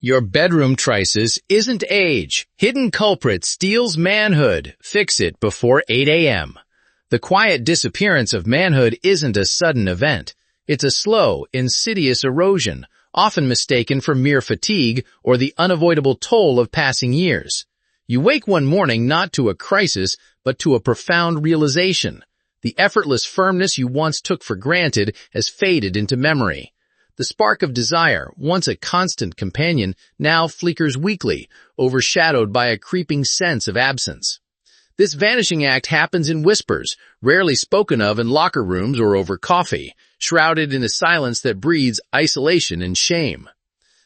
Your bedroom crisis isn't age. Hidden culprit steals manhood. Fix it before 8 a.m. The quiet disappearance of manhood isn't a sudden event. It's a slow, insidious erosion, often mistaken for mere fatigue or the unavoidable toll of passing years. You wake one morning not to a crisis, but to a profound realization. The effortless firmness you once took for granted has faded into memory. The spark of desire, once a constant companion, now flickers weakly, overshadowed by a creeping sense of absence. This vanishing act happens in whispers, rarely spoken of in locker rooms or over coffee, shrouded in a silence that breeds isolation and shame.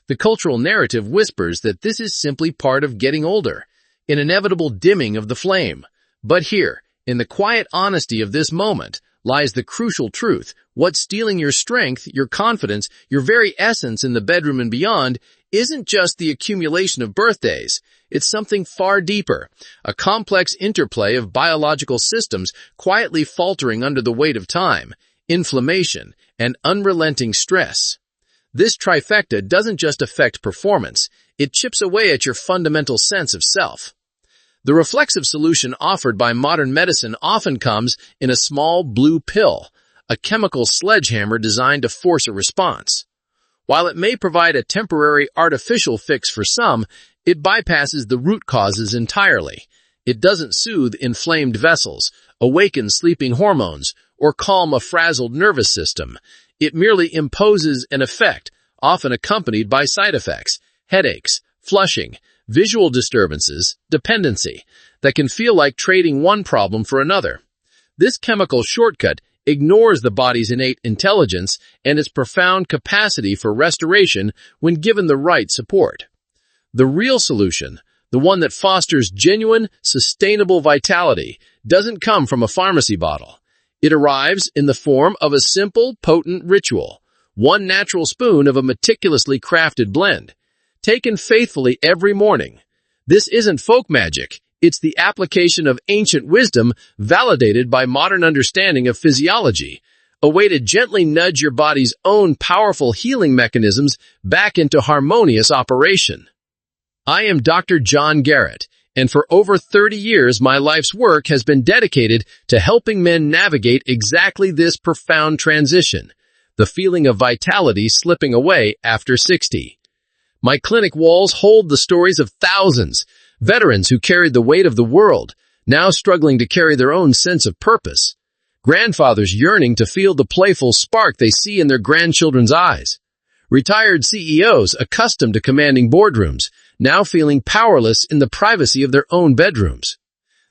The cultural narrative whispers that this is simply part of getting older, an inevitable dimming of the flame. But here, in the quiet honesty of this moment, lies the crucial truth. What's stealing your strength, your confidence, your very essence in the bedroom and beyond isn't just the accumulation of birthdays. It's something far deeper, a complex interplay of biological systems quietly faltering under the weight of time, inflammation, and unrelenting stress. This trifecta doesn't just affect performance, it chips away at your fundamental sense of self. The reflexive solution offered by modern medicine often comes in a small blue pill, a chemical sledgehammer designed to force a response. While it may provide a temporary artificial fix for some, it bypasses the root causes entirely. It doesn't soothe inflamed vessels, awaken sleeping hormones, or calm a frazzled nervous system. It merely imposes an effect, often accompanied by side effects, headaches, flushing, visual disturbances, dependency, that can feel like trading one problem for another. This chemical shortcut ignores the body's innate intelligence and its profound capacity for restoration when given the right support. The real solution, the one that fosters genuine, sustainable vitality, doesn't come from a pharmacy bottle. It arrives in the form of a simple, potent ritual, one natural spoon of a meticulously crafted blend, taken faithfully every morning. This isn't folk magic. It's the application of ancient wisdom validated by modern understanding of physiology, a way to gently nudge your body's own powerful healing mechanisms back into harmonious operation. I am Dr. John Garret, and for over 30 years my life's work has been dedicated to helping men navigate exactly this profound transition, the feeling of vitality slipping away after 60. My clinic walls hold the stories of thousands, veterans who carried the weight of the world, now struggling to carry their own sense of purpose. Grandfathers yearning to feel the playful spark they see in their grandchildren's eyes. Retired CEOs accustomed to commanding boardrooms, now feeling powerless in the privacy of their own bedrooms.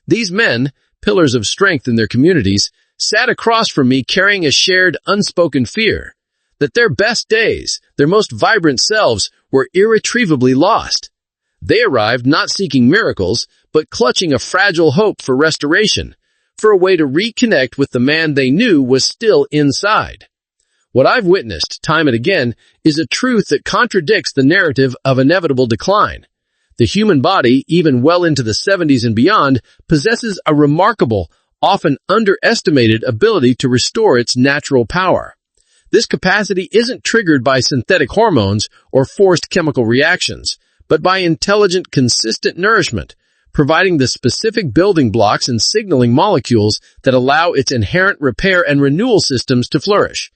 These men, pillars of strength in their communities, sat across from me carrying a shared, unspoken fear that their best days, their most vibrant selves, were irretrievably lost. They arrived not seeking miracles, but clutching a fragile hope for restoration, for a way to reconnect with the man they knew was still inside. What I've witnessed, time and again, is a truth that contradicts the narrative of inevitable decline. The human body, even well into the 70s and beyond, possesses a remarkable, often underestimated ability to restore its natural power. This capacity isn't triggered by synthetic hormones or forced chemical reactions, but by intelligent, consistent nourishment, providing the specific building blocks and signaling molecules that allow its inherent repair and renewal systems to flourish.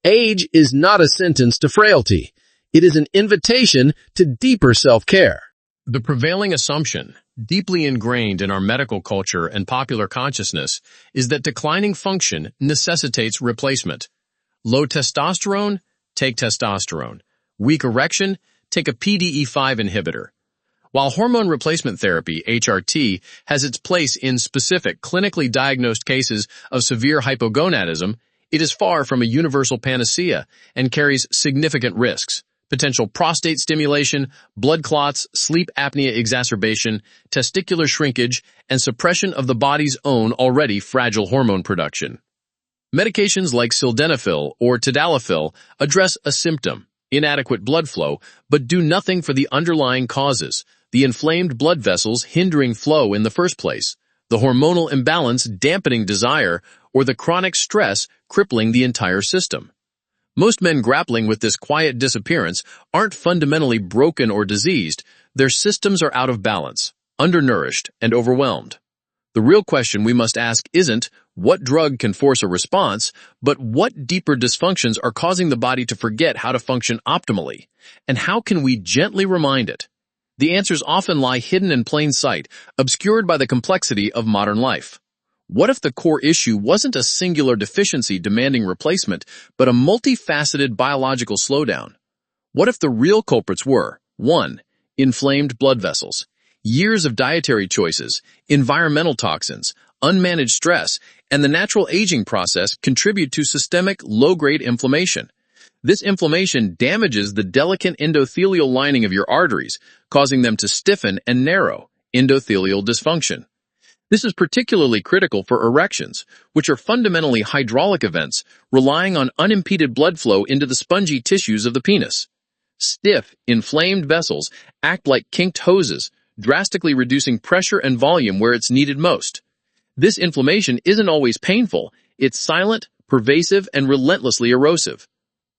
Age is not a sentence to frailty. It is an invitation to deeper self-care. The prevailing assumption, deeply ingrained in our medical culture and popular consciousness, is that declining function necessitates replacement. Low testosterone? Take testosterone. Weak erection? Take a PDE5 inhibitor. While hormone replacement therapy, HRT, has its place in specific clinically diagnosed cases of severe hypogonadism, it is far from a universal panacea and carries significant risks: potential prostate stimulation, blood clots, sleep apnea exacerbation, testicular shrinkage, and suppression of the body's own already fragile hormone production. Medications like sildenafil or tadalafil address a symptom, inadequate blood flow, but do nothing for the underlying causes, the inflamed blood vessels hindering flow in the first place, the hormonal imbalance dampening desire, or the chronic stress crippling the entire system. Most men grappling with this quiet disappearance aren't fundamentally broken or diseased. Their systems are out of balance, undernourished, and overwhelmed. The real question we must ask isn't what drug can force a response, but what deeper dysfunctions are causing the body to forget how to function optimally, and how can we gently remind it? The answers often lie hidden in plain sight, obscured by the complexity of modern life. What if the core issue wasn't a singular deficiency demanding replacement, but a multifaceted biological slowdown? What if the real culprits were 1. Inflamed blood vessels, years of dietary choices, environmental toxins, unmanaged stress, and the natural aging process contribute to systemic low-grade inflammation? This inflammation damages the delicate endothelial lining of your arteries, causing them to stiffen and narrow, endothelial dysfunction. This is particularly critical for erections, which are fundamentally hydraulic events relying on unimpeded blood flow into the spongy tissues of the penis. Stiff, inflamed vessels act like kinked hoses, drastically reducing pressure and volume where it's needed most. This inflammation isn't always painful, it's silent, pervasive, and relentlessly erosive.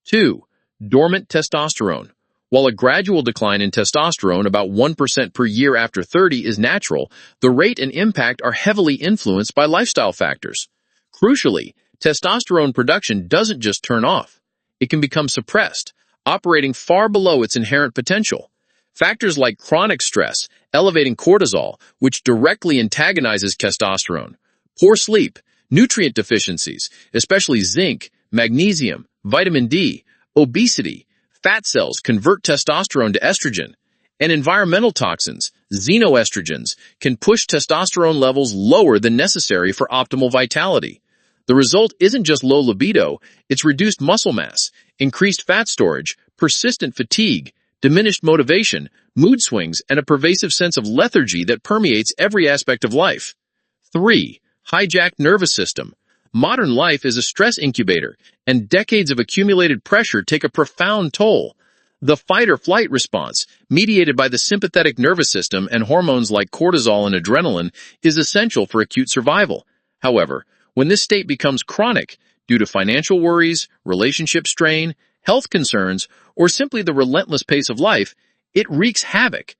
2. Dormant testosterone. While a gradual decline in testosterone, about 1% per year after 30, is natural, the rate and impact are heavily influenced by lifestyle factors. Crucially, testosterone production doesn't just turn off. It can become suppressed, operating far below its inherent potential. Factors like chronic stress, elevating cortisol, which directly antagonizes testosterone, poor sleep, nutrient deficiencies, especially zinc, magnesium, vitamin D, obesity, fat cells convert testosterone to estrogen, and environmental toxins, xenoestrogens, can push testosterone levels lower than necessary for optimal vitality. The result isn't just low libido, it's reduced muscle mass, increased fat storage, persistent fatigue, diminished motivation, mood swings, and a pervasive sense of lethargy that permeates every aspect of life. 3. Hijacked nervous system. Modern life is a stress incubator, and decades of accumulated pressure take a profound toll. The fight-or-flight response, mediated by the sympathetic nervous system and hormones like cortisol and adrenaline, is essential for acute survival. However, when this state becomes chronic, due to financial worries, relationship strain, health concerns, or simply the relentless pace of life, it wreaks havoc.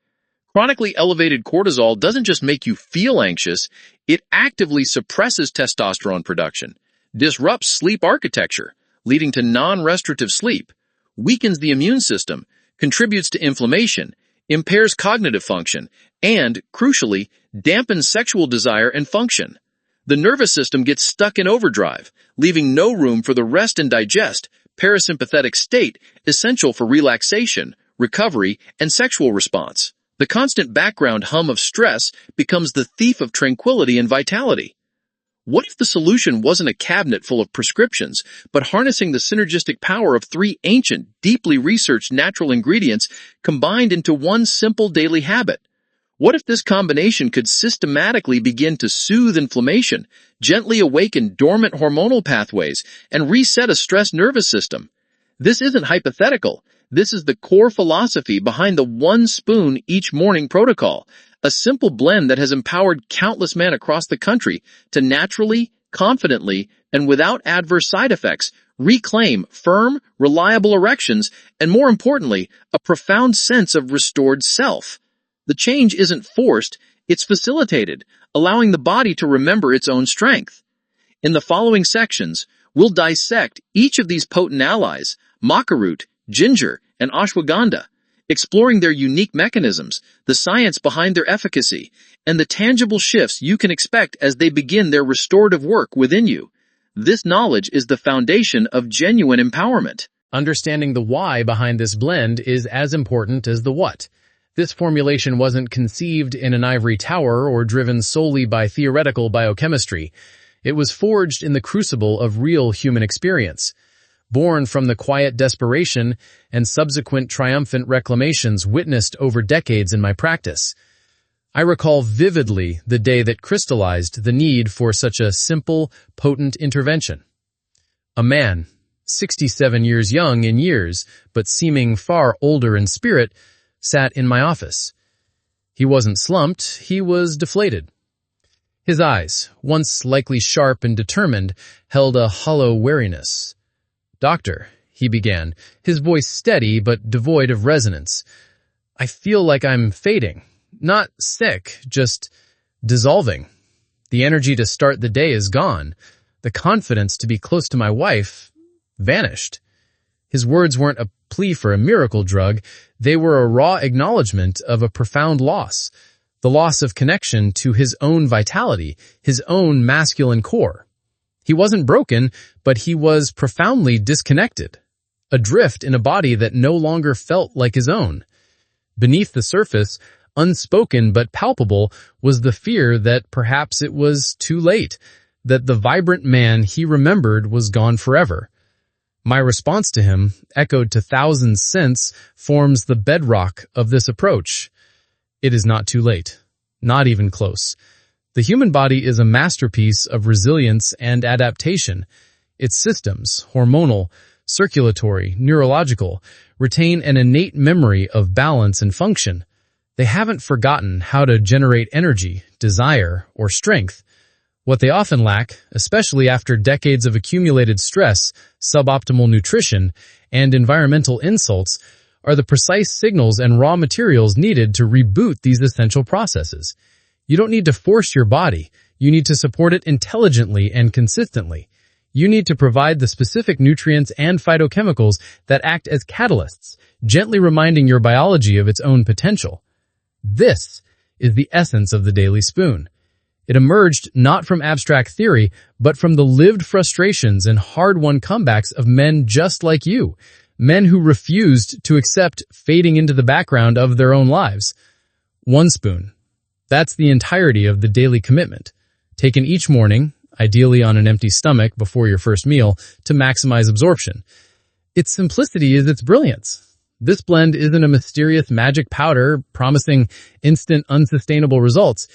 Chronically elevated cortisol doesn't just make you feel anxious, it actively suppresses testosterone production, disrupts sleep architecture, leading to non-restorative sleep, weakens the immune system, contributes to inflammation, impairs cognitive function, and, crucially, dampens sexual desire and function. The nervous system gets stuck in overdrive, leaving no room for the rest and digest, parasympathetic state essential for relaxation, recovery, and sexual response. The constant background hum of stress becomes the thief of tranquility and vitality. What if the solution wasn't a cabinet full of prescriptions, but harnessing the synergistic power of 3 ancient, deeply researched natural ingredients combined into one simple daily habit? What if this combination could systematically begin to soothe inflammation, gently awaken dormant hormonal pathways, and reset a stressed nervous system? This isn't hypothetical. This is the core philosophy behind the 1 spoon each morning protocol, a simple blend that has empowered countless men across the country to naturally, confidently, and without adverse side effects reclaim firm, reliable erections, and more importantly, a profound sense of restored self. The change isn't forced, it's facilitated, allowing the body to remember its own strength. In the following sections, we'll dissect each of these potent allies, maca root, ginger, and ashwagandha, exploring their unique mechanisms, the science behind their efficacy, and the tangible shifts you can expect as they begin their restorative work within you. This knowledge is the foundation of genuine empowerment. Understanding the why behind this blend is as important as the what. This formulation wasn't conceived in an ivory tower or driven solely by theoretical biochemistry. It was forged in the crucible of real human experience. Born from the quiet desperation and subsequent triumphant reclamations witnessed over decades in my practice. I recall vividly the day that crystallized the need for such a simple, potent intervention. A man, 67 years young in years, but seeming far older in spirit, sat in my office. He wasn't slumped, he was deflated. His eyes, once likely sharp and determined, held a hollow wariness. "Doctor," he began, his voice steady but devoid of resonance. I feel like I'm fading. Not sick, just dissolving. The energy to start the day is gone. The confidence to be close to my wife vanished. His words weren't a plea for a miracle drug. They were a raw acknowledgement of a profound loss. The loss of connection to his own vitality, his own masculine core. He wasn't broken, but he was profoundly disconnected. Adrift in a body that no longer felt like his own. Beneath the surface, unspoken but palpable, was the fear that perhaps it was too late, that the vibrant man he remembered was gone forever. My response to him, echoed to thousands since, forms the bedrock of this approach. It is not too late. Not even close. The human body is a masterpiece of resilience and adaptation. Its systems, hormonal, circulatory, neurological, retain an innate memory of balance and function. They haven't forgotten how to generate energy, desire, or strength. What they often lack, especially after decades of accumulated stress, suboptimal nutrition, and environmental insults, are the precise signals and raw materials needed to reboot these essential processes. You don't need to force your body. You need to support it intelligently and consistently. You need to provide the specific nutrients and phytochemicals that act as catalysts, gently reminding your biology of its own potential. This is the essence of the Daily Spoon. It emerged not from abstract theory, but from the lived frustrations and hard-won comebacks of men just like you, men who refused to accept fading into the background of their own lives. 1 spoon. That's the entirety of the daily commitment, taken each morning, ideally on an empty stomach before your first meal, to maximize absorption. Its simplicity is its brilliance. This blend isn't a mysterious magic powder promising instant, unsustainable results.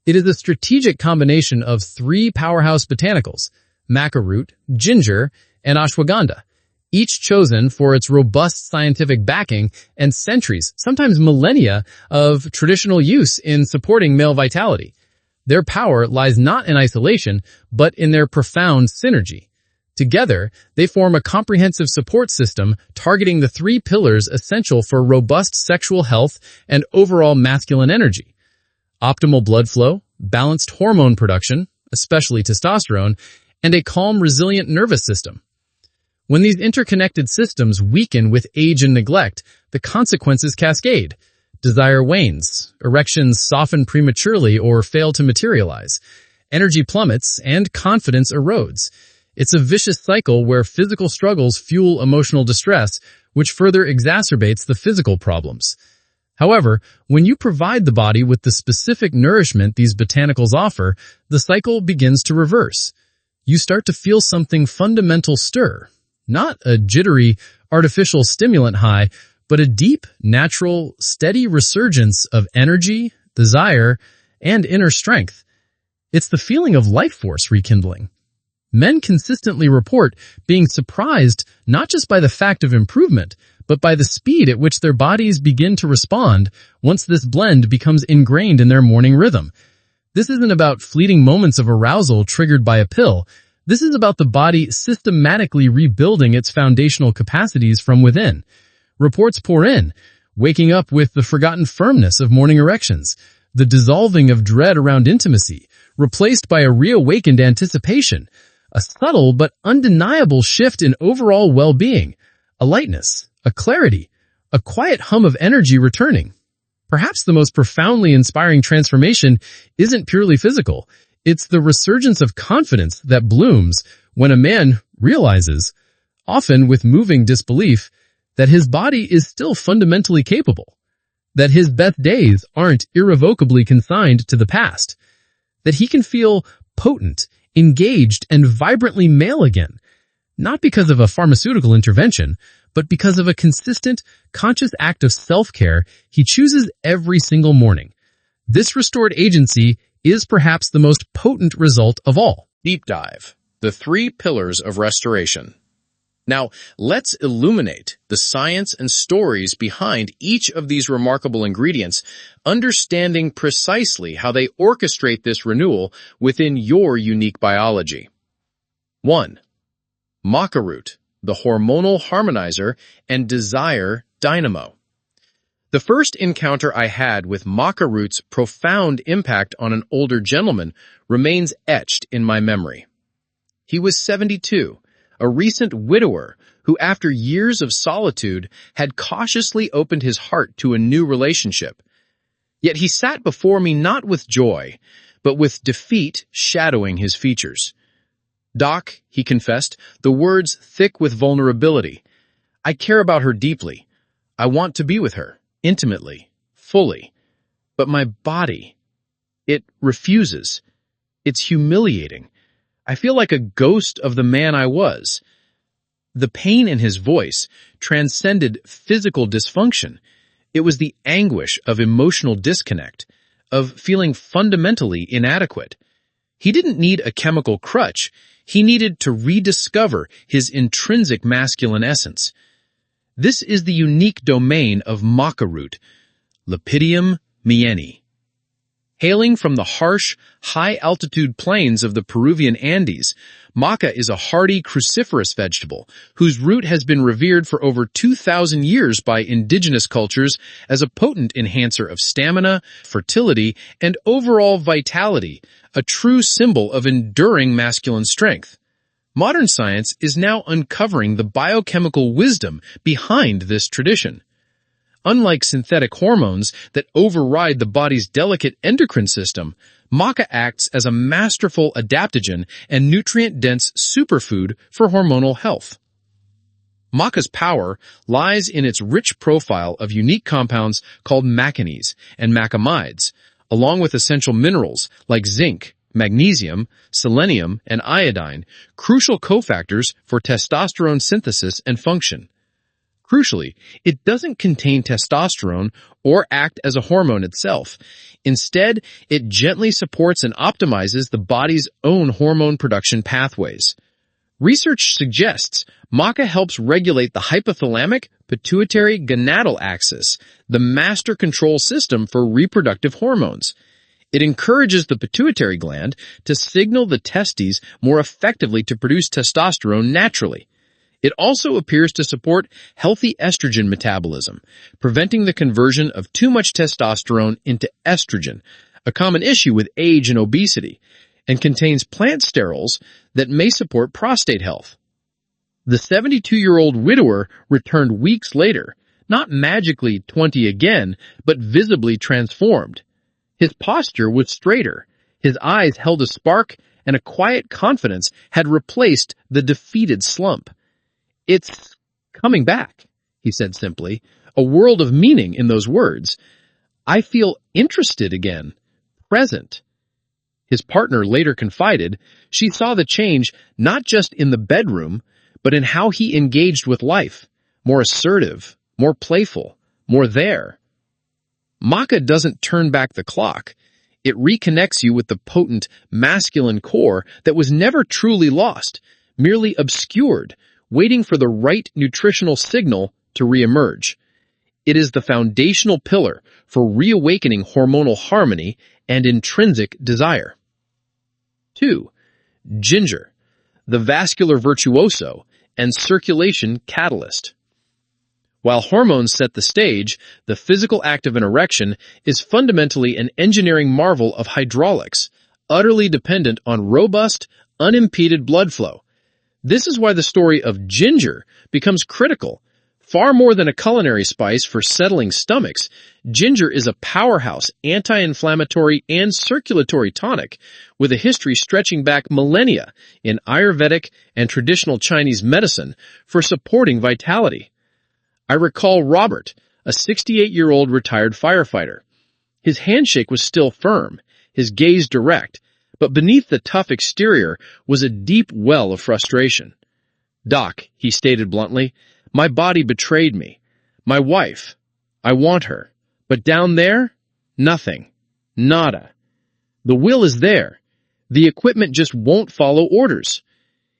It is a strategic combination of 3 powerhouse botanicals, maca root, ginger, and ashwagandha, each chosen for its robust scientific backing and centuries, sometimes millennia, of traditional use in supporting male vitality. Their power lies not in isolation, but in their profound synergy. Together, they form a comprehensive support system targeting the 3 pillars essential for robust sexual health and overall masculine energy. Optimal blood flow, balanced hormone production, especially testosterone, and a calm, resilient nervous system. When these interconnected systems weaken with age and neglect, the consequences cascade. Desire wanes, erections soften prematurely or fail to materialize, energy plummets, and confidence erodes. It's a vicious cycle where physical struggles fuel emotional distress, which further exacerbates the physical problems. However, when you provide the body with the specific nourishment these botanicals offer, the cycle begins to reverse. You start to feel something fundamental stir. Not a jittery, artificial stimulant high, but a deep, natural, steady resurgence of energy, desire, and inner strength. It's the feeling of life force rekindling. Men consistently report being surprised not just by the fact of improvement, but by the speed at which their bodies begin to respond once this blend becomes ingrained in their morning rhythm. This isn't about fleeting moments of arousal triggered by a pill. This is about the body systematically rebuilding its foundational capacities from within. Reports pour in, waking up with the forgotten firmness of morning erections, the dissolving of dread around intimacy, replaced by a reawakened anticipation, a subtle but undeniable shift in overall well-being, a lightness, a clarity, a quiet hum of energy returning. Perhaps the most profoundly inspiring transformation isn't purely physical. It's the resurgence of confidence that blooms when a man realizes, often with moving disbelief, that his body is still fundamentally capable, that his best days aren't irrevocably consigned to the past, that he can feel potent, engaged, and vibrantly male again, not because of a pharmaceutical intervention, but because of a consistent, conscious act of self-care he chooses every single morning. This restored agency is perhaps the most potent result of all. Deep dive. The 3 pillars of restoration. Now, let's illuminate the science and stories behind each of these remarkable ingredients, understanding precisely how they orchestrate this renewal within your unique biology. 1. Maca root, the hormonal harmonizer and desire dynamo. The first encounter I had with maca root's profound impact on an older gentleman remains etched in my memory. He was 72, a recent widower who, after years of solitude, had cautiously opened his heart to a new relationship. Yet he sat before me not with joy, but with defeat shadowing his features. "Doc," he confessed, the words thick with vulnerability, "I care about her deeply. I want to be with her, intimately, fully. But my body, it refuses. It's humiliating. I feel like a ghost of the man I was." The pain in his voice transcended physical dysfunction. It was the anguish of emotional disconnect, of feeling fundamentally inadequate. He didn't need a chemical crutch. He needed to rediscover his intrinsic masculine essence. This is the unique domain of maca root, Lepidium mieni. Hailing from the harsh, high-altitude plains of the Peruvian Andes, maca is a hardy cruciferous vegetable whose root has been revered for over 2,000 years by indigenous cultures as a potent enhancer of stamina, fertility, and overall vitality, a true symbol of enduring masculine strength. Modern science is now uncovering the biochemical wisdom behind this tradition. Unlike synthetic hormones that override the body's delicate endocrine system, maca acts as a masterful adaptogen and nutrient-dense superfood for hormonal health. Maca's power lies in its rich profile of unique compounds called manganese and macamides, along with essential minerals like zinc, magnesium, selenium, and iodine, crucial cofactors for testosterone synthesis and function. Crucially, it doesn't contain testosterone or act as a hormone itself. Instead, it gently supports and optimizes the body's own hormone production pathways. Research suggests maca helps regulate the hypothalamic pituitary gonadal axis, the master control system for reproductive hormones. It encourages the pituitary gland to signal the testes more effectively to produce testosterone naturally. It also appears to support healthy estrogen metabolism, preventing the conversion of too much testosterone into estrogen, a common issue with age and obesity, and contains plant sterols that may support prostate health. The 72-year-old widower returned weeks later, not magically 20 again, but visibly transformed. His posture was straighter, his eyes held a spark, and a quiet confidence had replaced the defeated slump. "It's coming back," he said simply, a world of meaning in those words. "I feel interested again, present." His partner later confided she saw the change not just in the bedroom, but in how he engaged with life, more assertive, more playful, more there. Maca doesn't turn back the clock. It reconnects you with the potent, masculine core that was never truly lost, merely obscured, waiting for the right nutritional signal to reemerge. It is the foundational pillar for reawakening hormonal harmony and intrinsic desire. 2. Ginger, the vascular virtuoso and circulation catalyst. While hormones set the stage, the physical act of an erection is fundamentally an engineering marvel of hydraulics, utterly dependent on robust, unimpeded blood flow. This is why the story of ginger becomes critical. Far more than a culinary spice for settling stomachs, ginger is a powerhouse anti-inflammatory and circulatory tonic with a history stretching back millennia in Ayurvedic and traditional Chinese medicine for supporting vitality. I recall Robert, a 68-year-old retired firefighter. His handshake was still firm, his gaze direct, but beneath the tough exterior was a deep well of frustration. "Doc," he stated bluntly, "my body betrayed me. My wife, I want her. But down there, nothing. Nada. The will is there. The equipment just won't follow orders."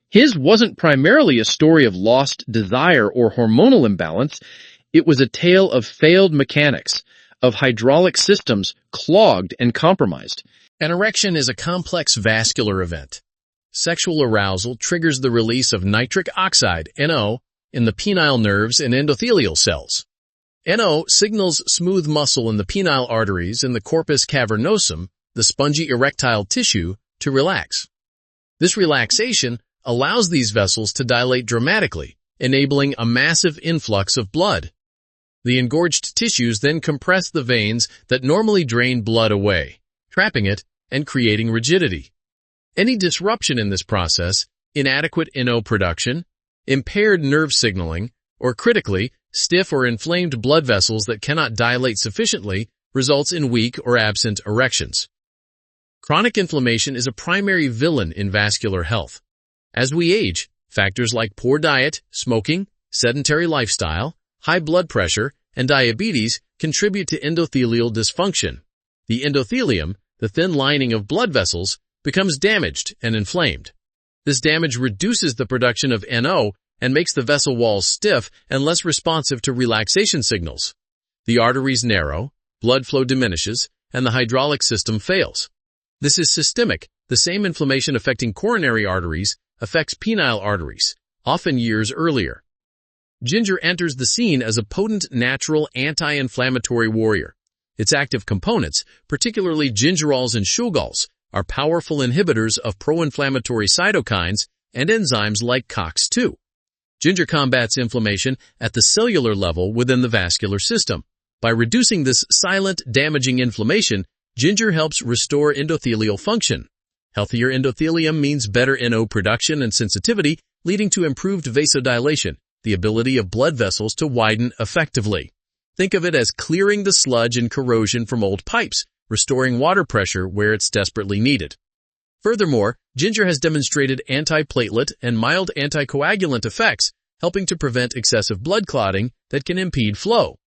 His wasn't primarily a story of lost desire or hormonal imbalance. It was a tale of failed mechanics, of hydraulic systems clogged and compromised. An erection is a complex vascular event. Sexual arousal triggers the release of nitric oxide, NO, in the penile nerves and endothelial cells. NO signals smooth muscle in the penile arteries and the corpus cavernosum, the spongy erectile tissue, to relax. This relaxation allows these vessels to dilate dramatically, enabling a massive influx of blood. The engorged tissues then compress the veins that normally drain blood away, trapping it and creating rigidity. Any disruption in this process, inadequate NO production, impaired nerve signaling, or critically, stiff or inflamed blood vessels that cannot dilate sufficiently, results in weak or absent erections. Chronic inflammation is a primary villain in vascular health. As we age, factors like poor diet, smoking, sedentary lifestyle, high blood pressure, and diabetes contribute to endothelial dysfunction. The endothelium, the thin lining of blood vessels, becomes damaged and inflamed. This damage reduces the production of NO and makes the vessel walls stiff and less responsive to relaxation signals. The arteries narrow, blood flow diminishes, and the hydraulic system fails. This is systemic. The same inflammation affecting coronary arteries affects penile arteries, often years earlier. Ginger enters the scene as a potent natural anti-inflammatory warrior. Its active components, particularly gingerols and shugols, are powerful inhibitors of pro-inflammatory cytokines and enzymes like COX-2. Ginger combats inflammation at the cellular level within the vascular system. By reducing this silent, damaging inflammation, ginger helps restore endothelial function. Healthier endothelium means better NO production and sensitivity, leading to improved vasodilation, the ability of blood vessels to widen effectively. Think of it as clearing the sludge and corrosion from old pipes, restoring water pressure where it's desperately needed. Furthermore, ginger has demonstrated antiplatelet and mild anticoagulant effects, helping to prevent excessive blood clotting that can impede flow.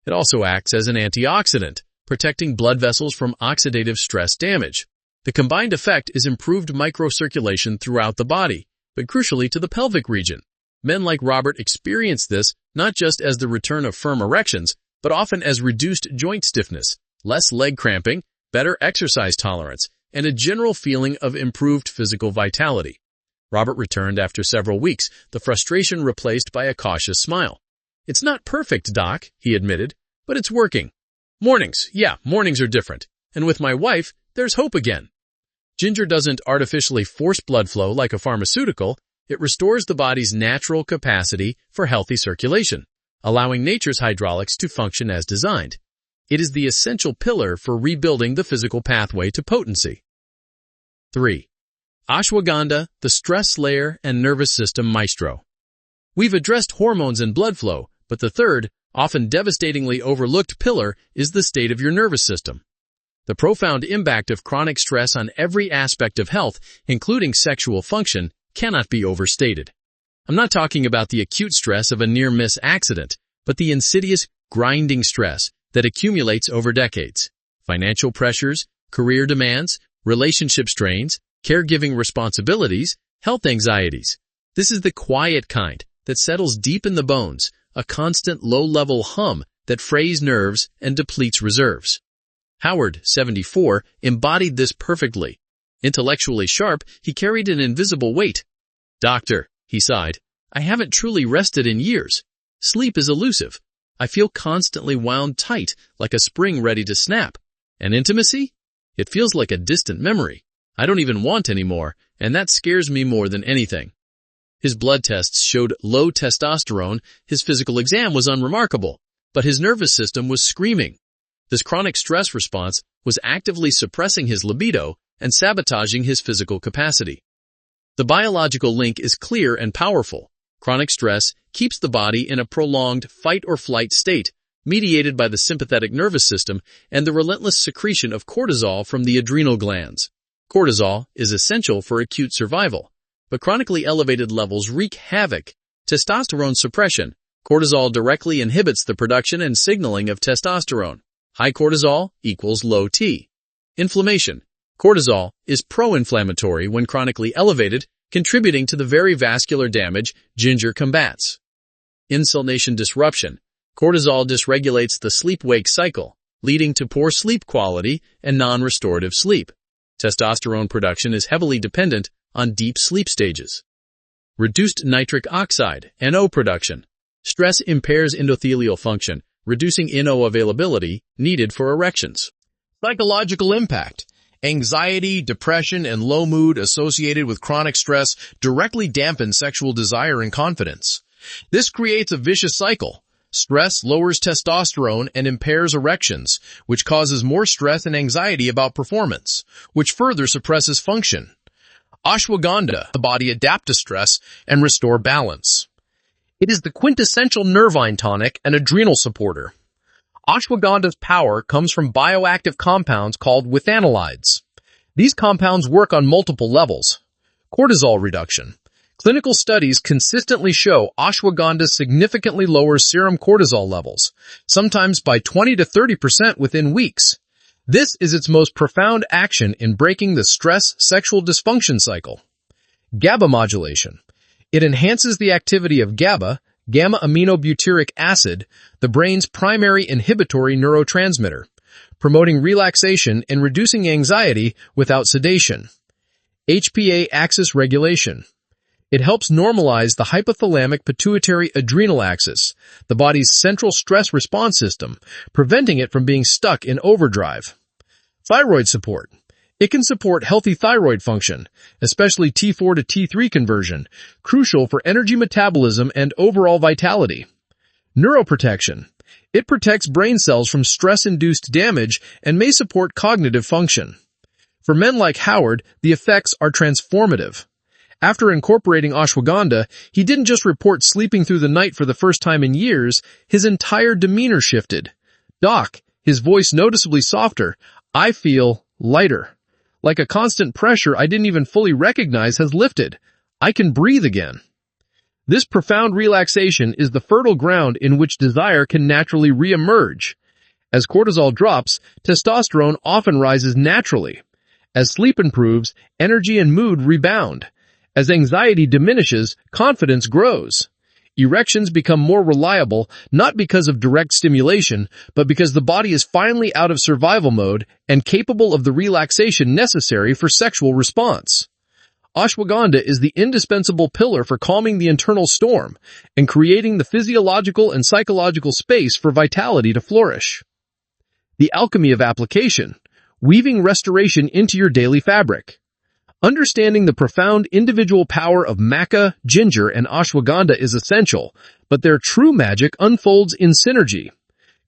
It also acts as an antioxidant, protecting blood vessels from oxidative stress damage. The combined effect is improved microcirculation throughout the body, but crucially to the pelvic region. Men like Robert experience this not just as the return of firm erections, but often as reduced joint stiffness, less leg cramping, better exercise tolerance, and a general feeling of improved physical vitality. Robert returned after several weeks, the frustration replaced by a cautious smile. "It's not perfect, Doc," he admitted, "but it's working. Mornings are different. And with my wife, there's hope again." Ginger doesn't artificially force blood flow like a pharmaceutical. It restores the body's natural capacity for healthy circulation, allowing nature's hydraulics to function as designed. It is the essential pillar for rebuilding the physical pathway to potency. 3. Ashwagandha, the stress slayer and nervous system maestro. We've addressed hormones and blood flow, but the third, often devastatingly overlooked pillar is the state of your nervous system. The profound impact of chronic stress on every aspect of health, including sexual function, cannot be overstated. I'm not talking about the acute stress of a near-miss accident, but the insidious, grinding stress that accumulates over decades. Financial pressures, career demands, relationship strains, caregiving responsibilities, health anxieties. This is the quiet kind that settles deep in the bones, a constant low-level hum that frays nerves and depletes reserves. Howard, 74, embodied this perfectly. Intellectually sharp, he carried an invisible weight. "Doctor," he sighed, "I haven't truly rested in years. Sleep is elusive. I feel constantly wound tight, like a spring ready to snap. And intimacy? It feels like a distant memory. I don't even want anymore, and that scares me more than anything." His blood tests showed low testosterone, his physical exam was unremarkable, but his nervous system was screaming. This chronic stress response was actively suppressing his libido and sabotaging his physical capacity. The biological link is clear and powerful. Chronic stress keeps the body in a prolonged fight-or-flight state, mediated by the sympathetic nervous system and the relentless secretion of cortisol from the adrenal glands. Cortisol is essential for acute survival, but chronically elevated levels wreak havoc. Testosterone suppression. Cortisol directly inhibits the production and signaling of testosterone. High cortisol equals low T. Inflammation. Cortisol is pro-inflammatory when chronically elevated, contributing to the very vascular damage ginger combats. Insulation disruption. Cortisol dysregulates the sleep-wake cycle, leading to poor sleep quality and non-restorative sleep. Testosterone production is heavily dependent on deep sleep stages. Reduced nitric oxide, NO production. Stress impairs endothelial function, reducing NO availability needed for erections. Psychological impact. Anxiety, depression, and low mood associated with chronic stress directly dampen sexual desire and confidence. This creates a vicious cycle. Stress lowers testosterone and impairs erections, which causes more stress and anxiety about performance, which further suppresses function. Ashwagandha, the body adapt to stress and restore balance. It is the quintessential nervine tonic and adrenal supporter. Ashwagandha's power comes from bioactive compounds called withanolides. These compounds work on multiple levels. Cortisol reduction. Clinical studies consistently show ashwagandha significantly lowers serum cortisol levels, sometimes by 20 to 30% within weeks. This is its most profound action in breaking the stress sexual dysfunction cycle. GABA modulation. It enhances the activity of GABA, gamma-aminobutyric acid, the brain's primary inhibitory neurotransmitter, promoting relaxation and reducing anxiety without sedation. HPA axis regulation. It helps normalize the hypothalamic pituitary adrenal axis, the body's central stress response system, preventing it from being stuck in overdrive. Thyroid support. It can support healthy thyroid function, especially T4 to T3 conversion, crucial for energy metabolism and overall vitality. Neuroprotection. It protects brain cells from stress-induced damage and may support cognitive function. For men like Howard, the effects are transformative. After incorporating ashwagandha, he didn't just report sleeping through the night for the first time in years, his entire demeanor shifted. "Doc," his voice noticeably softer, "I feel lighter. Like a constant pressure I didn't even fully recognize has lifted. I can breathe again." This profound relaxation is the fertile ground in which desire can naturally re-emerge. As cortisol drops, testosterone often rises naturally. As sleep improves, energy and mood rebound. As anxiety diminishes, confidence grows. Erections become more reliable, not because of direct stimulation, but because the body is finally out of survival mode and capable of the relaxation necessary for sexual response. Ashwagandha is the indispensable pillar for calming the internal storm and creating the physiological and psychological space for vitality to flourish. The alchemy of application, weaving restoration into your daily fabric. Understanding the profound individual power of maca, ginger, and ashwagandha is essential, but their true magic unfolds in synergy.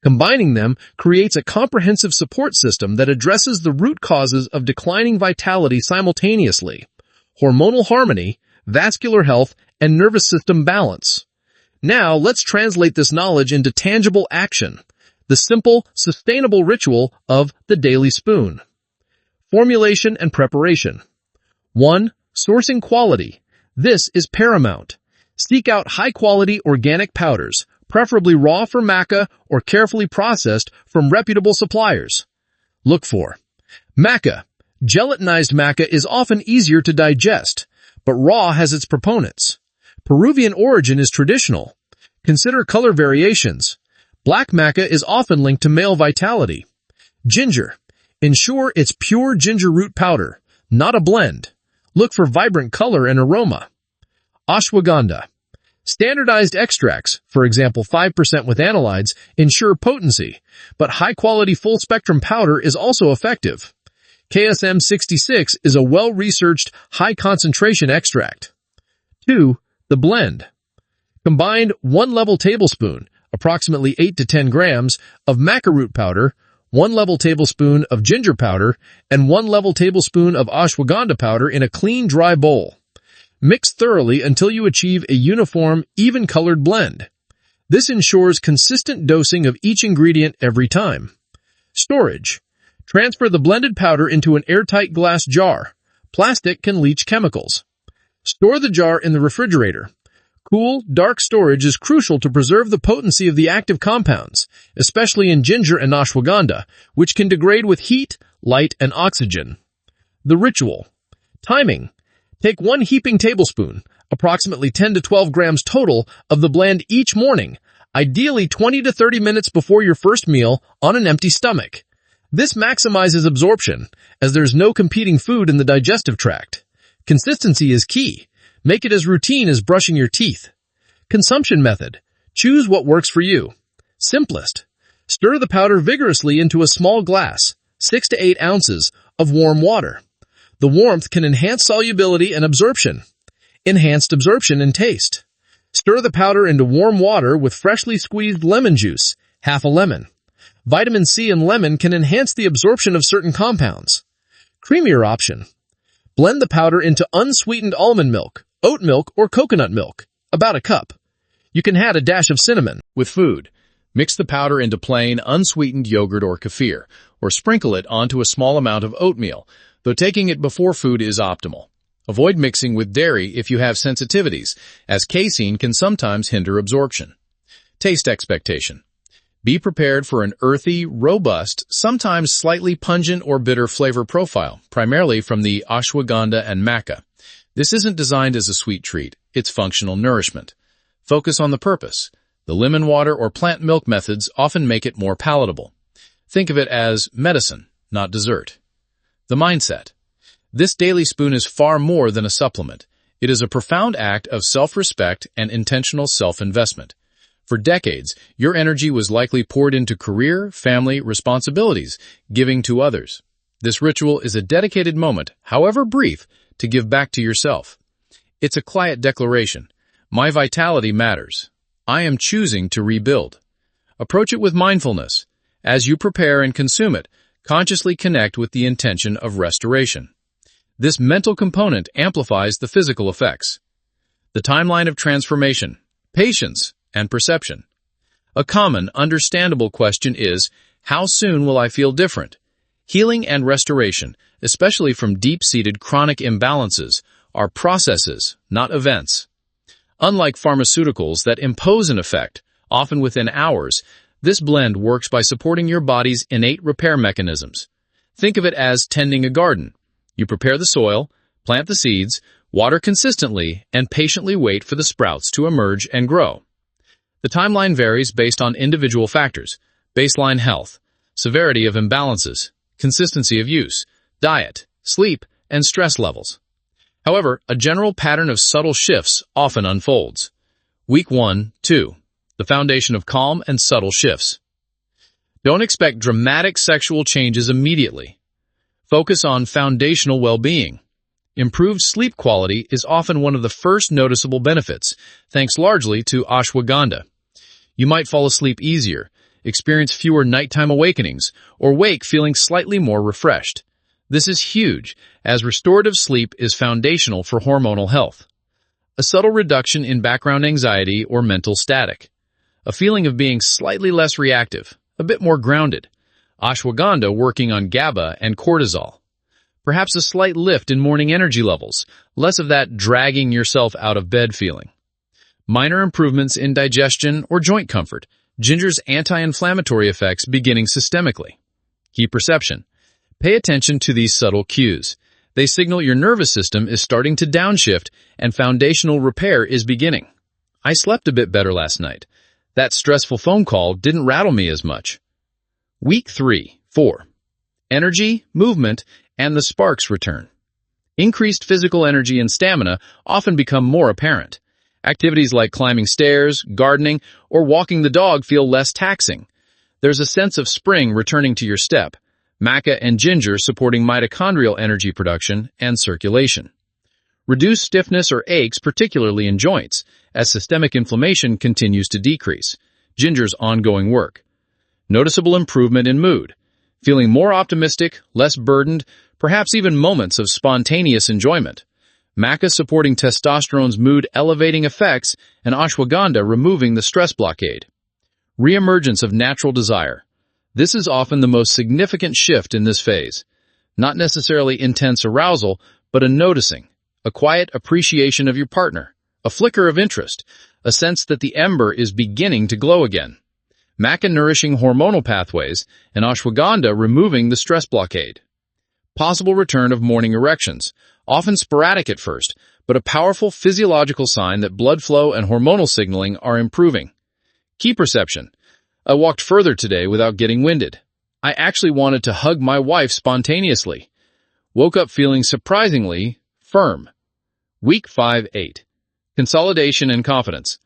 Combining them creates a comprehensive support system that addresses the root causes of declining vitality simultaneously: hormonal harmony, vascular health, and nervous system balance. Now, let's translate this knowledge into tangible action, the simple, sustainable ritual of the daily spoon. Formulation and preparation. 1. Sourcing quality. This is paramount. Seek out high-quality organic powders, preferably raw for maca or carefully processed from reputable suppliers. Look for maca. Gelatinized maca is often easier to digest, but raw has its proponents. Peruvian origin is traditional. Consider color variations. Black maca is often linked to male vitality. Ginger. Ensure it's pure ginger root powder, not a blend. Look for vibrant color and aroma. Ashwagandha. Standardized extracts, for example 5% withanolides, ensure potency, but high-quality full-spectrum powder is also effective. KSM 66 is a well-researched, high-concentration extract. 2. The blend. Combine 1 level tablespoon, approximately 8 to 10 grams, of maca root powder, 1 level tablespoon of ginger powder, and 1 level tablespoon of ashwagandha powder in a clean, dry bowl. Mix thoroughly until you achieve a uniform, even-colored blend. This ensures consistent dosing of each ingredient every time. Storage. Transfer the blended powder into an airtight glass jar. Plastic can leach chemicals. Store the jar in the refrigerator. Cool, dark storage is crucial to preserve the potency of the active compounds, especially in ginger and ashwagandha, which can degrade with heat, light, and oxygen. The ritual. Timing. Take 1 heaping tablespoon, approximately 10 to 12 grams total, of the blend each morning, ideally 20 to 30 minutes before your first meal on an empty stomach. This maximizes absorption, as there's no competing food in the digestive tract. Consistency is key. Make it as routine as brushing your teeth. Consumption method. Choose what works for you. Simplest. Stir the powder vigorously into a small glass, 6 to 8 ounces, of warm water. The warmth can enhance solubility and absorption. Enhanced absorption and taste. Stir the powder into warm water with freshly squeezed lemon juice, half a lemon. Vitamin C in lemon can enhance the absorption of certain compounds. Creamier option. Blend the powder into unsweetened almond milk, oat milk, or coconut milk, about a cup. You can add a dash of cinnamon. With food, mix the powder into plain, unsweetened yogurt or kefir, or sprinkle it onto a small amount of oatmeal, though taking it before food is optimal. Avoid mixing with dairy if you have sensitivities, as casein can sometimes hinder absorption. Taste expectation. Be prepared for an earthy, robust, sometimes slightly pungent or bitter flavor profile, primarily from the ashwagandha and maca. This isn't designed as a sweet treat, it's functional nourishment. Focus on the purpose. The lemon water or plant milk methods often make it more palatable. Think of it as medicine, not dessert. The mindset. This daily spoon is far more than a supplement. It is a profound act of self-respect and intentional self-investment. For decades, your energy was likely poured into career, family, responsibilities, giving to others. This ritual is a dedicated moment, however brief, to give back to yourself. It's a quiet declaration. My vitality matters. I am choosing to rebuild. Approach it with mindfulness. As you prepare and consume it, consciously connect with the intention of restoration. This mental component amplifies the physical effects. The timeline of transformation, patience, and perception. A common, understandable question is, how soon will I feel different? Healing and restoration, especially from deep-seated chronic imbalances, are processes, not events. Unlike pharmaceuticals that impose an effect, often within hours, this blend works by supporting your body's innate repair mechanisms. Think of it as tending a garden. You prepare the soil, plant the seeds, water consistently, and patiently wait for the sprouts to emerge and grow. The timeline varies based on individual factors: baseline health, severity of imbalances, consistency of use, diet, sleep, and stress levels. However, a general pattern of subtle shifts often unfolds. Week 1, 2. The foundation of calm and subtle shifts. Don't expect dramatic sexual changes immediately. Focus on foundational well-being. Improved sleep quality is often one of the first noticeable benefits, thanks largely to ashwagandha. You might fall asleep easier, experience fewer nighttime awakenings, or wake feeling slightly more refreshed. This is huge, as restorative sleep is foundational for hormonal health. A subtle reduction in background anxiety or mental static. A feeling of being slightly less reactive, a bit more grounded. Ashwagandha working on GABA and cortisol. Perhaps a slight lift in morning energy levels, less of that dragging yourself out of bed feeling. Minor improvements in digestion or joint comfort. Ginger's anti-inflammatory effects beginning systemically. Key perception. Pay attention to these subtle cues. They signal your nervous system is starting to downshift and foundational repair is beginning. I slept a bit better last night. That stressful phone call didn't rattle me as much. Week 3, 4. Energy, movement, and the sparks return. Increased physical energy and stamina often become more apparent. Activities like climbing stairs, gardening, or walking the dog feel less taxing. There's a sense of spring returning to your step. Maca and ginger supporting mitochondrial energy production and circulation. Reduce stiffness or aches, particularly in joints, as systemic inflammation continues to decrease. Ginger's ongoing work. Noticeable improvement in mood. Feeling more optimistic, less burdened, perhaps even moments of spontaneous enjoyment. Maca supporting testosterone's mood-elevating effects and ashwagandha removing the stress blockade. Reemergence of natural desire. This is often the most significant shift in this phase. Not necessarily intense arousal, but a noticing, a quiet appreciation of your partner, a flicker of interest, a sense that the ember is beginning to glow again. Maca nourishing hormonal pathways and ashwagandha removing the stress blockade. Possible return of morning erections, often sporadic at first, but a powerful physiological sign that blood flow and hormonal signaling are improving. Key perception. I walked further today without getting winded. I actually wanted to hug my wife spontaneously. Woke up feeling surprisingly firm, Week 5-8. Consolidation and confidence.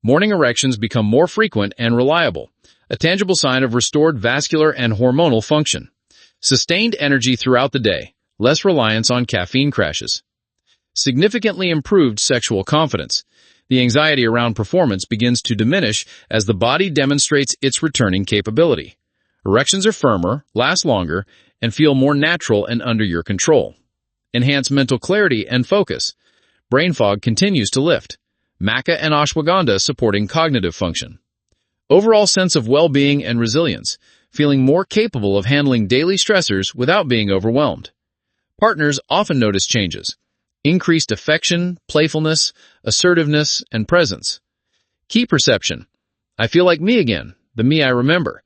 Morning erections become more frequent and reliable, a tangible sign of restored vascular and hormonal function. Sustained energy throughout the day, less reliance on caffeine crashes. Significantly improved sexual confidence. The anxiety around performance begins to diminish as the body demonstrates its returning capability. Erections are firmer, last longer, and feel more natural and under your control. Enhance mental clarity and focus. Brain fog continues to lift. Maca and ashwagandha supporting cognitive function. Overall sense of well-being and resilience, feeling more capable of handling daily stressors without being overwhelmed. Partners often notice changes. Increased affection, playfulness, assertiveness, and presence. Key perception. I feel like me again, the me I remember.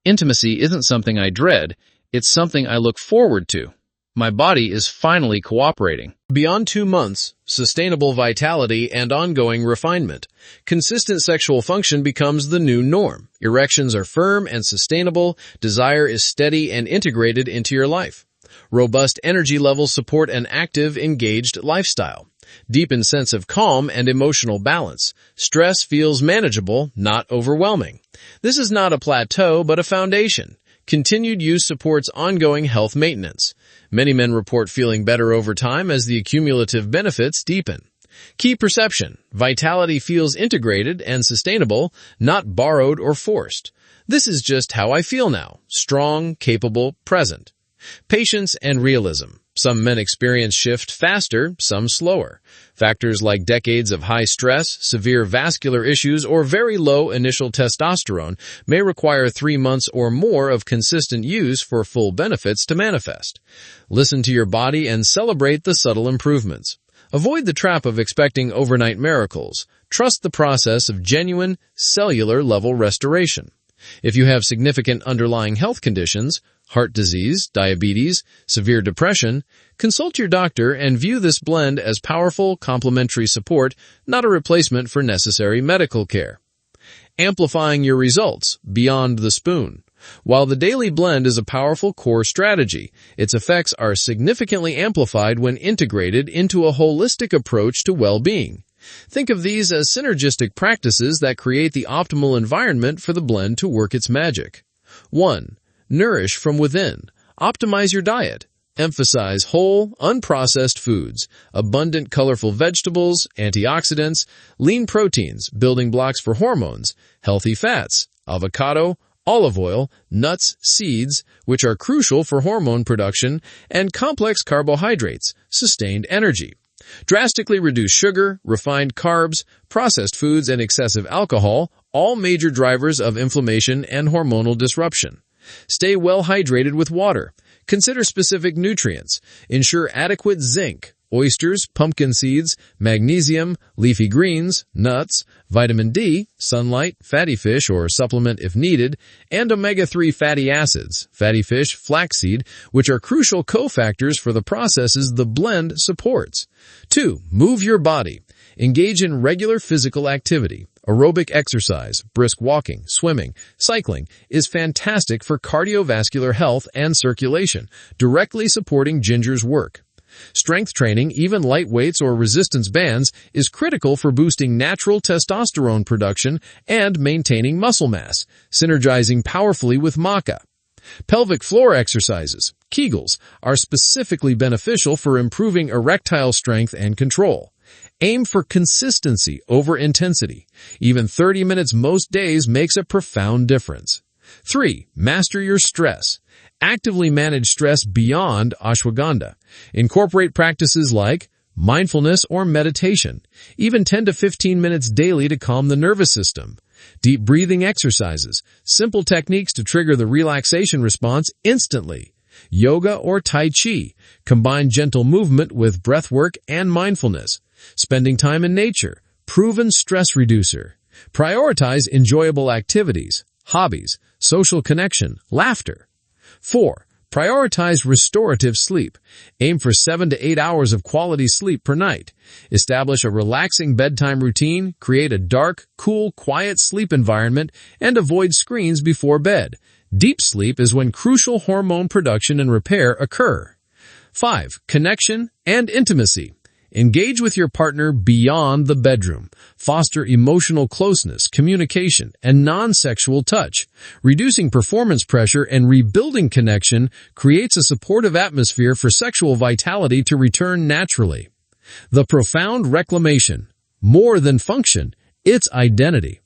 Intimacy isn't something I dread, it's something I look forward to. My body is finally cooperating. Beyond 2 months, sustainable vitality and ongoing refinement. Consistent sexual function becomes the new norm. Erections are firm and sustainable. Desire is steady and integrated into your life. Robust energy levels support an active, engaged lifestyle. Deepened sense of calm and emotional balance. Stress feels manageable, not overwhelming. This is not a plateau, but a foundation. Continued use supports ongoing health maintenance. Many men report feeling better over time as the cumulative benefits deepen. Key perception. Vitality feels integrated and sustainable, not borrowed or forced. This is just how I feel now. Strong, capable, present. Patience and realism. Some men experience shift faster, some slower. Factors like decades of high stress, severe vascular issues, or very low initial testosterone may require 3 months or more of consistent use for full benefits to manifest. Listen to your body and celebrate the subtle improvements. Avoid the trap of expecting overnight miracles. Trust the process of genuine, cellular-level restoration. If you have significant underlying health conditions, heart disease, diabetes, severe depression, consult your doctor and view this blend as powerful complementary support, not a replacement for necessary medical care. Amplifying your results beyond the spoon. While the daily blend is a powerful core strategy, its effects are significantly amplified when integrated into a holistic approach to well-being. Think of these as synergistic practices that create the optimal environment for the blend to work its magic. 1. Nourish from within. Optimize your diet. Emphasize whole, unprocessed foods, abundant colorful vegetables, antioxidants, lean proteins, building blocks for hormones, healthy fats, avocado, olive oil, nuts, seeds, which are crucial for hormone production, and complex carbohydrates, sustained energy. Drastically reduce sugar, refined carbs, processed foods, and excessive alcohol, all major drivers of inflammation and hormonal disruption. Stay well hydrated with water. Consider specific nutrients. Ensure adequate zinc, oysters, pumpkin seeds, magnesium, leafy greens, nuts, vitamin D, sunlight, fatty fish or supplement if needed, and omega-3 fatty acids, fatty fish, flaxseed, which are crucial cofactors for the processes the blend supports. 2. Move your body. Engage in regular physical activity. Aerobic exercise, brisk walking, swimming, cycling is fantastic for cardiovascular health and circulation, directly supporting Ginger's work. Strength training, even light weights or resistance bands, is critical for boosting natural testosterone production and maintaining muscle mass, synergizing powerfully with Maca. Pelvic floor exercises, Kegels, are specifically beneficial for improving erectile strength and control. Aim for consistency over intensity. Even 30 minutes most days makes a profound difference. 3. Master your stress. Actively manage stress beyond ashwagandha. Incorporate practices like mindfulness or meditation, even 10 to 15 minutes daily to calm the nervous system. Deep breathing exercises, simple techniques to trigger the relaxation response instantly. Yoga or Tai Chi, combine gentle movement with breath work and mindfulness. Spending time in nature, proven stress reducer. Prioritize enjoyable activities, hobbies, social connection, laughter. 4. Prioritize restorative sleep. Aim for 7 to 8 hours of quality sleep per night. Establish a relaxing bedtime routine, create a dark, cool, quiet sleep environment, and avoid screens before bed. Deep sleep is when crucial hormone production and repair occur. 5. Connection and intimacy. Engage with your partner beyond the bedroom. Foster emotional closeness, communication, and non-sexual touch. Reducing performance pressure and rebuilding connection creates a supportive atmosphere for sexual vitality to return naturally. The profound reclamation. More than function, it's identity.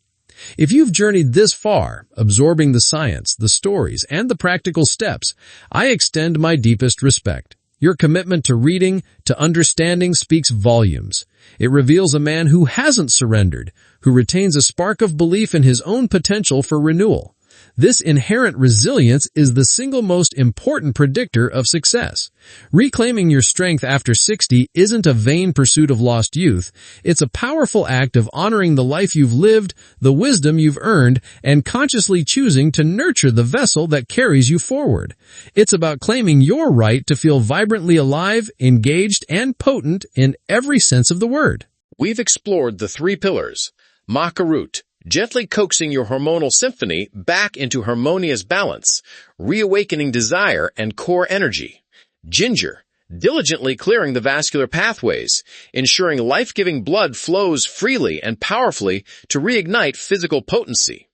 If you've journeyed this far, absorbing the science, the stories, and the practical steps, I extend my deepest respect. Your commitment to reading, to understanding speaks volumes. It reveals a man who hasn't surrendered, who retains a spark of belief in his own potential for renewal. This inherent resilience is the single most important predictor of success. Reclaiming your strength after 60 isn't a vain pursuit of lost youth. It's a powerful act of honoring the life you've lived, the wisdom you've earned, and consciously choosing to nurture the vessel that carries you forward. It's about claiming your right to feel vibrantly alive, engaged, and potent in every sense of the word. We've explored the 3 pillars. Maca root, gently coaxing your hormonal symphony back into harmonious balance, reawakening desire and core energy. Ginger, diligently clearing the vascular pathways, ensuring life-giving blood flows freely and powerfully to reignite physical potency.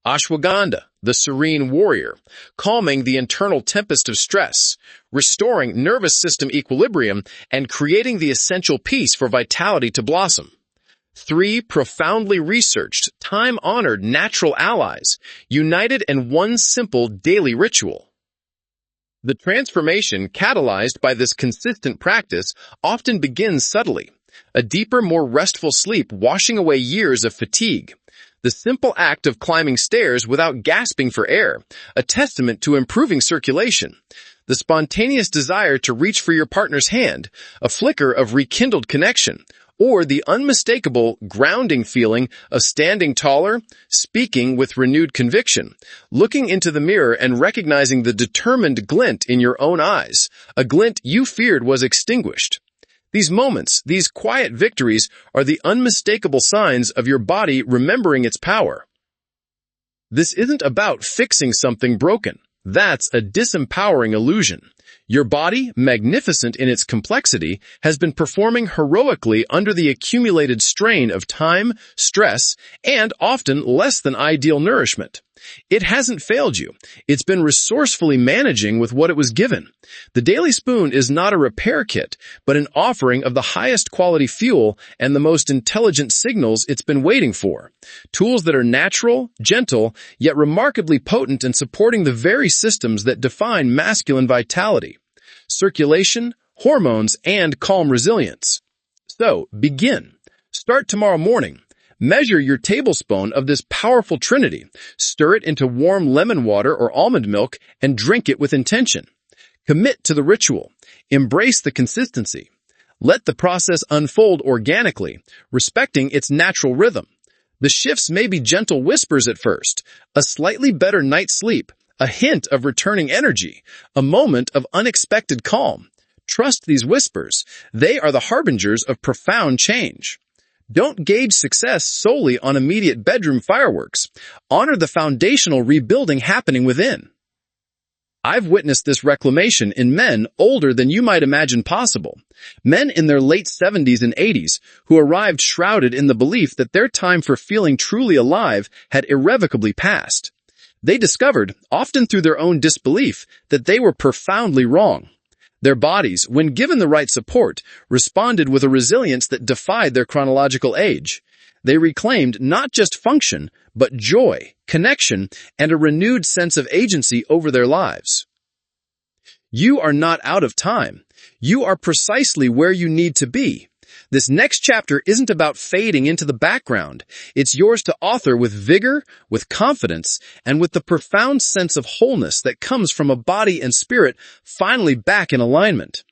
Ashwagandha, the serene warrior, calming the internal tempest of stress, restoring nervous system equilibrium, and creating the essential peace for vitality to blossom. 3 profoundly researched, time-honored natural allies, united in one simple daily ritual. The transformation catalyzed by this consistent practice often begins subtly, a deeper, more restful sleep washing away years of fatigue. The simple act of climbing stairs without gasping for air, a testament to improving circulation. The spontaneous desire to reach for your partner's hand, a flicker of rekindled connection, or the unmistakable grounding feeling of standing taller, speaking with renewed conviction, looking into the mirror and recognizing the determined glint in your own eyes, a glint you feared was extinguished. These moments, these quiet victories, are the unmistakable signs of your body remembering its power. This isn't about fixing something broken. That's a disempowering illusion. Your body, magnificent in its complexity, has been performing heroically under the accumulated strain of time, stress, and often less than ideal nourishment. It hasn't failed you. It's been resourcefully managing with what it was given. The Daily Spoon is not a repair kit, but an offering of the highest quality fuel and the most intelligent signals it's been waiting for. Tools that are natural, gentle, yet remarkably potent in supporting the very systems that define masculine vitality: circulation, hormones, and calm resilience. So, begin. Start tomorrow morning. Measure your tablespoon of this powerful trinity, stir it into warm lemon water or almond milk, and drink it with intention. Commit to the ritual. Embrace the consistency. Let the process unfold organically, respecting its natural rhythm. The shifts may be gentle whispers at first, a slightly better night's sleep, a hint of returning energy, a moment of unexpected calm. Trust these whispers. They are the harbingers of profound change. Don't gauge success solely on immediate bedroom fireworks. Honor the foundational rebuilding happening within. I've witnessed this reclamation in men older than you might imagine possible. Men in their late 70s and 80s who arrived shrouded in the belief that their time for feeling truly alive had irrevocably passed. They discovered, often through their own disbelief, that they were profoundly wrong. Their bodies, when given the right support, responded with a resilience that defied their chronological age. They reclaimed not just function, but joy, connection, and a renewed sense of agency over their lives. You are not out of time. You are precisely where you need to be. This next chapter isn't about fading into the background. It's yours to author with vigor, with confidence, and with the profound sense of wholeness that comes from a body and spirit finally back in alignment.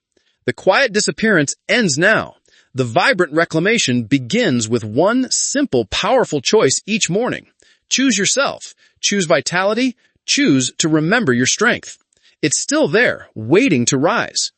The quiet disappearance ends now. The vibrant reclamation begins with one simple, powerful choice each morning. Choose yourself. Choose vitality. Choose to remember your strength. It's still there, waiting to rise.